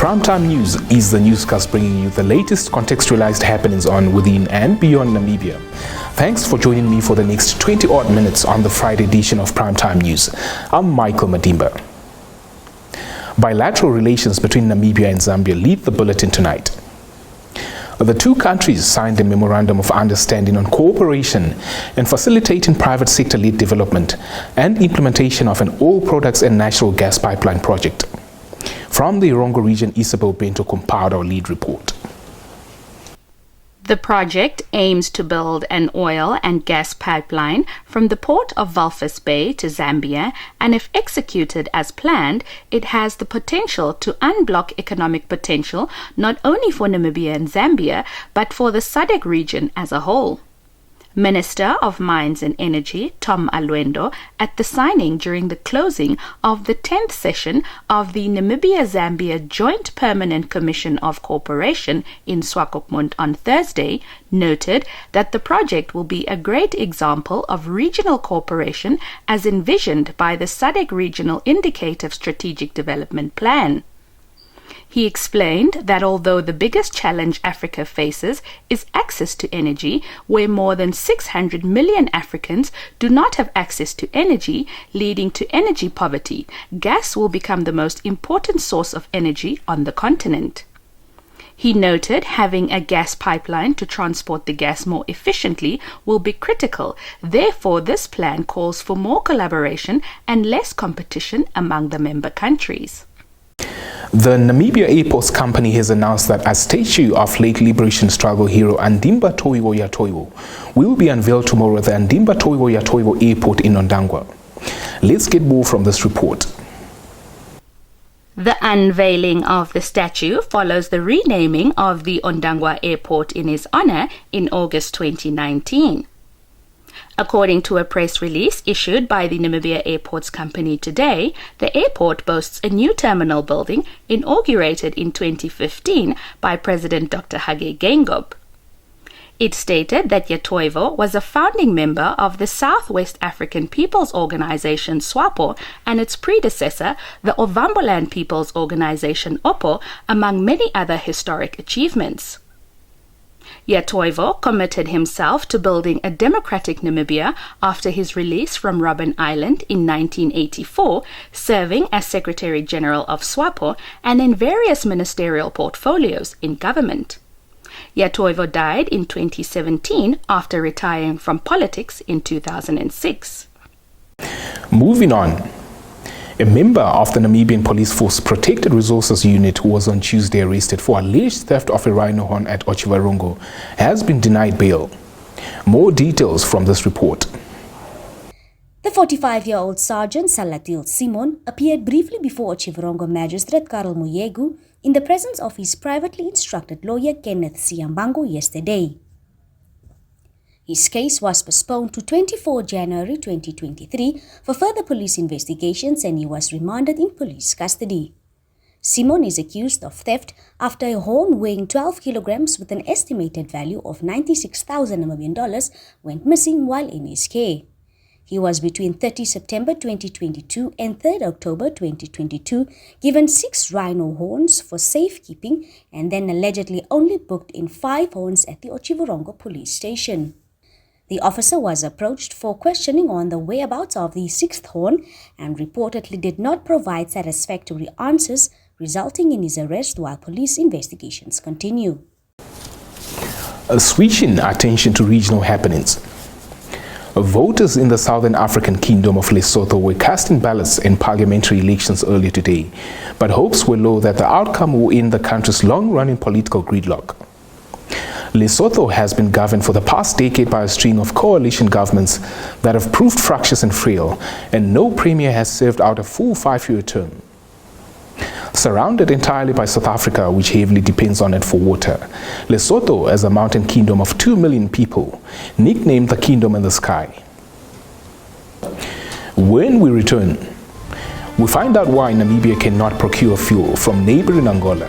Primetime News is the newscast bringing you the latest contextualized happenings on, within and beyond Namibia. Thanks for joining me for the next 20-odd minutes on the Friday edition of Primetime News. I'm Michael Madimba. Bilateral relations between Namibia and Zambia lead the bulletin tonight. The two countries signed a memorandum of understanding on cooperation in facilitating private sector-led development and implementation of an oil products and natural gas pipeline project. From the Irongo region, Isabel Bento compiled our lead report. The project aims to build an oil and gas pipeline from the port of Walvis Bay to Zambia, and if executed as planned, it has the potential to unblock economic potential not only for Namibia and Zambia, but for the SADC region as a whole. Minister of Mines and Energy Tom Alwendo at the signing during the closing of the 10th session of the Namibia-Zambia Joint Permanent Commission of Cooperation in Swakopmund on Thursday noted that the project will be a great example of regional cooperation as envisioned by the SADC Regional Indicative Strategic Development Plan. He explained that although the biggest challenge Africa faces is access to energy, where more than 600 million Africans do not have access to energy, leading to energy poverty, gas will become the most important source of energy on the continent. He noted having a gas pipeline to transport the gas more efficiently will be critical. Therefore, this plan calls for more collaboration and less competition among the member countries. The Namibia Airports Company has announced that a statue of late liberation struggle hero Andimba Toivo Yatoivo will be unveiled tomorrow at the Andimba Toivo Yatoivo Airport in Ondangwa. Let's get more from this report. The unveiling of the statue follows the renaming of the Ondangwa Airport in his honor in August 2019. According to a press release issued by the Namibia Airports Company today, the airport boasts a new terminal building inaugurated in 2015 by President Dr. Hage Geingob. It stated that Yatoivo was a founding member of the Southwest African People's Organization SWAPO and its predecessor, the Ovamboland People's Organization OPO, among many other historic achievements. Yatoivo committed himself to building a democratic Namibia after his release from Robben Island in 1984, serving as Secretary General of SWAPO and in various ministerial portfolios in government. Yatoivo died in 2017 after retiring from politics in 2006. Moving on. A member of the Namibian Police Force Protected Resources Unit who was on Tuesday arrested for alleged theft of a rhino horn at Otjiwarongo has been denied bail. More details from this report. The 45-year-old Sergeant Salatil Simon appeared briefly before Otjiwarongo Magistrate Karel Muyegu in the presence of his privately instructed lawyer Kenneth Siambango yesterday. His case was postponed to 24 January 2023 for further police investigations and he was remanded in police custody. Simon is accused of theft after a horn weighing 12 kilograms with an estimated value of $96,000 Namibian went missing while in his care. He was between 30 September 2022 and 3 October 2022 given 6 rhino horns for safekeeping and then allegedly only booked in 5 horns at the Otjiwarongo police station. The officer was approached for questioning on the whereabouts of the 6th horn and reportedly did not provide satisfactory answers, resulting in his arrest while police investigations continue. Switching attention to regional happenings. Voters in the Southern African Kingdom of Lesotho were casting ballots in parliamentary elections earlier today, but hopes were low that the outcome will end the country's long-running political gridlock. Lesotho has been governed for the past decade by a string of coalition governments that have proved fractious and frail, and no premier has served out a full 5-year term. Surrounded entirely by South Africa, which heavily depends on it for water, Lesotho, as a mountain kingdom of 2 million people, nicknamed the Kingdom in the Sky. When we return, we find out why Namibia cannot procure fuel from neighboring Angola.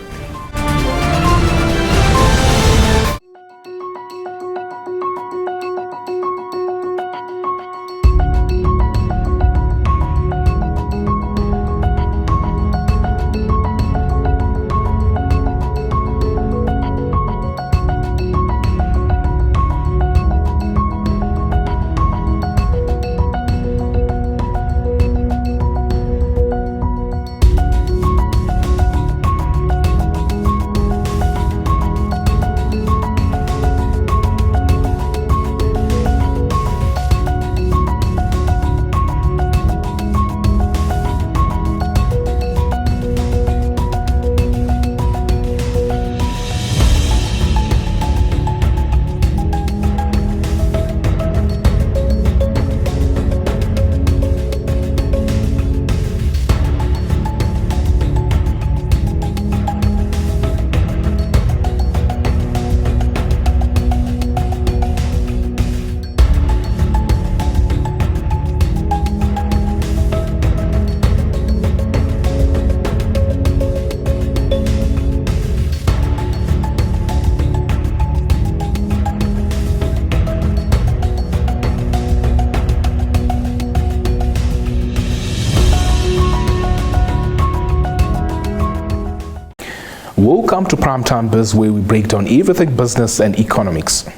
Welcome to Primetime Biz, where we break down everything business and economics.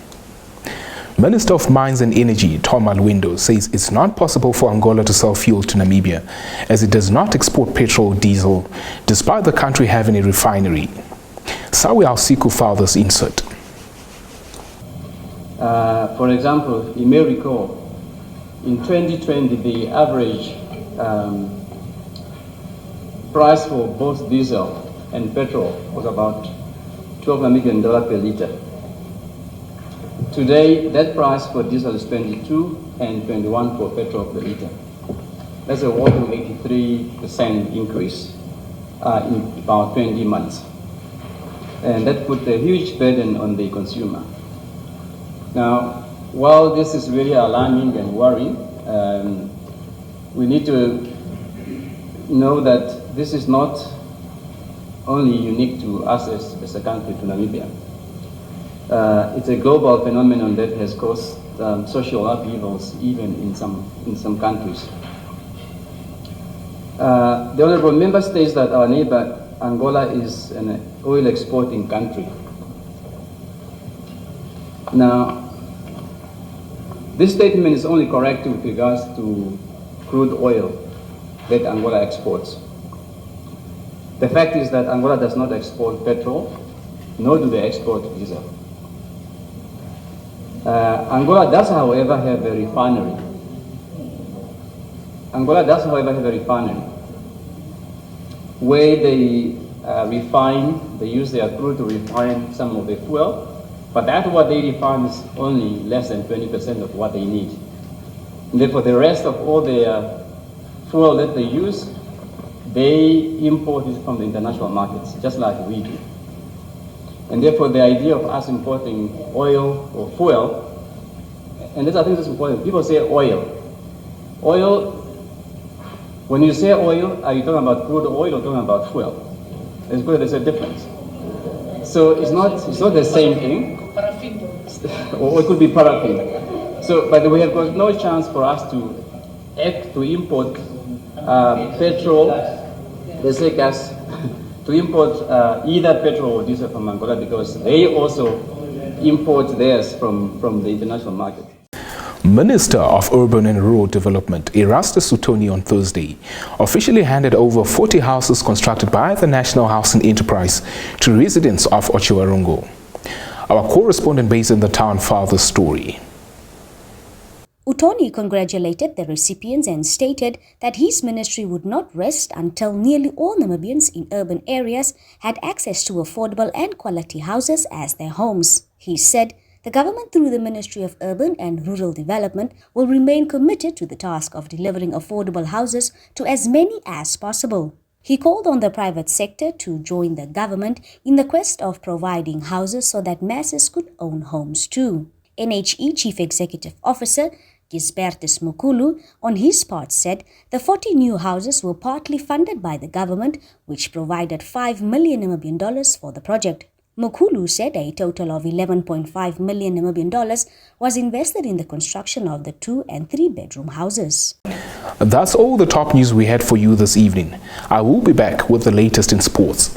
Minister of Mines and Energy, Tom Alwindo, says it's not possible for Angola to sell fuel to Namibia as it does not export petrol or diesel, despite the country having a refinery. Sawi Alsiku filed this insert. For example, you may recall, in 2020, the average price for both diesel and petrol was about $12 Namibian per liter. Today, that price for diesel is 22 and 21 for petrol per liter. That's a whopping 83% increase in about 20 months. And that put a huge burden on the consumer. Now, while this is really alarming and worrying, we need to know that this is not only unique to us as a country, to Namibia. It's a global phenomenon that has caused social upheavals even in some countries. The Honorable Member states that our neighbor Angola is an oil exporting country. Now, this statement is only correct with regards to crude oil that Angola exports. The fact is that Angola does not export petrol, nor do they export diesel. Angola does, however, have a refinery. Where they they use their crude to refine some of the fuel, but that what they refine is only less than 20% of what they need. And therefore, the rest of all their fuel that they use, they import it from the international markets, just like we do. And therefore, the idea of us importing oil or fuel, and this, I think, is important. People say oil. Oil, when you say oil, are you talking about crude oil or talking about fuel? It's good, there's a difference. So it's not the same thing. Or it could be paraffin. So, but we have got no chance for us to import petrol, let's say gas, to import either petrol or diesel from Angola, because they also import theirs from the international market. Minister of Urban and Rural Development, Erastus Sutoni, on Thursday officially handed over 40 houses constructed by the National Housing Enterprise to residents of Otjiwarongo. Our correspondent based in the town filed the story. Utoni congratulated the recipients and stated that his ministry would not rest until nearly all Namibians in urban areas had access to affordable and quality houses as their homes. He said the government, through the Ministry of Urban and Rural Development, will remain committed to the task of delivering affordable houses to as many as possible. He called on the private sector to join the government in the quest of providing houses so that masses could own homes too. NHE Chief Executive Officer Gisbertus Mukulu, on his part, said the 40 new houses were partly funded by the government, which provided $5 million Namibian for the project. Mukulu said a total of $11.5 million Namibian was invested in the construction of the 2- and 3-bedroom houses. That's all the top news we had for you this evening. I will be back with the latest in sports.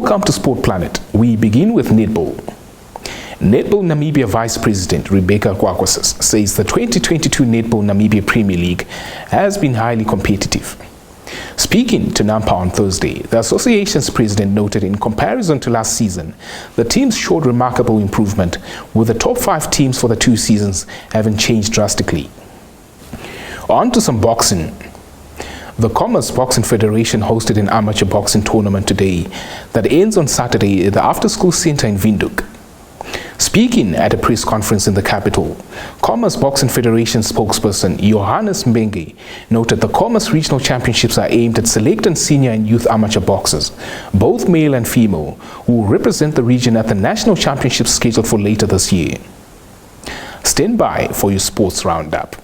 Welcome to Sport Planet. We begin with netball. Netball Namibia Vice President Rebecca Kwakwasas says the 2022 Netball Namibia Premier League has been highly competitive. Speaking to Nampa on Thursday, the association's president noted in comparison to last season, the teams showed remarkable improvement, with the top 5 teams for the 2 seasons having changed drastically. On to some boxing. The Commerce Boxing Federation hosted an amateur boxing tournament today that ends on Saturday at the After School Center in Windhoek. Speaking at a press conference in the capital, Commerce Boxing Federation spokesperson Johannes Mbenge noted the Commerce Regional Championships are aimed at select and senior and youth amateur boxers, both male and female, who will represent the region at the National Championships scheduled for later this year. Stand by for your sports roundup.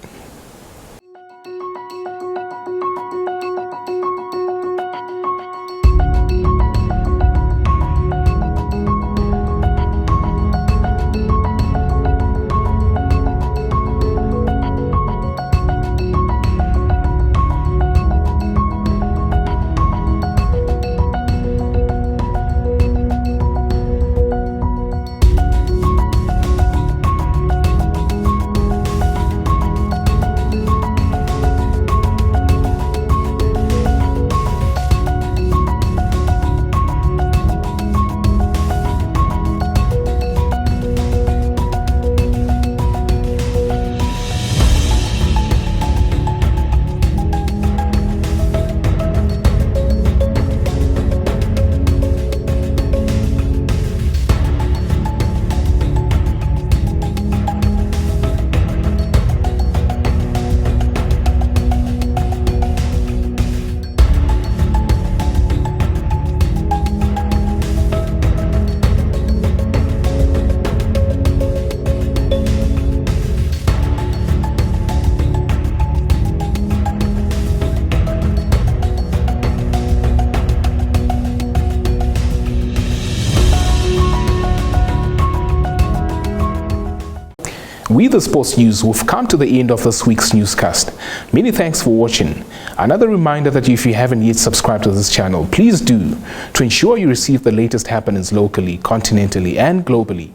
With the sports news, we've come to the end of this week's newscast. Many thanks for watching. Another reminder that if you haven't yet subscribed to this channel, please do, to ensure you receive the latest happenings locally, continentally, and globally.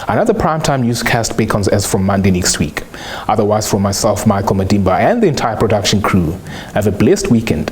Another primetime newscast beckons as from Monday next week. Otherwise, from myself, Michael Madimba, and the entire production crew, have a blessed weekend.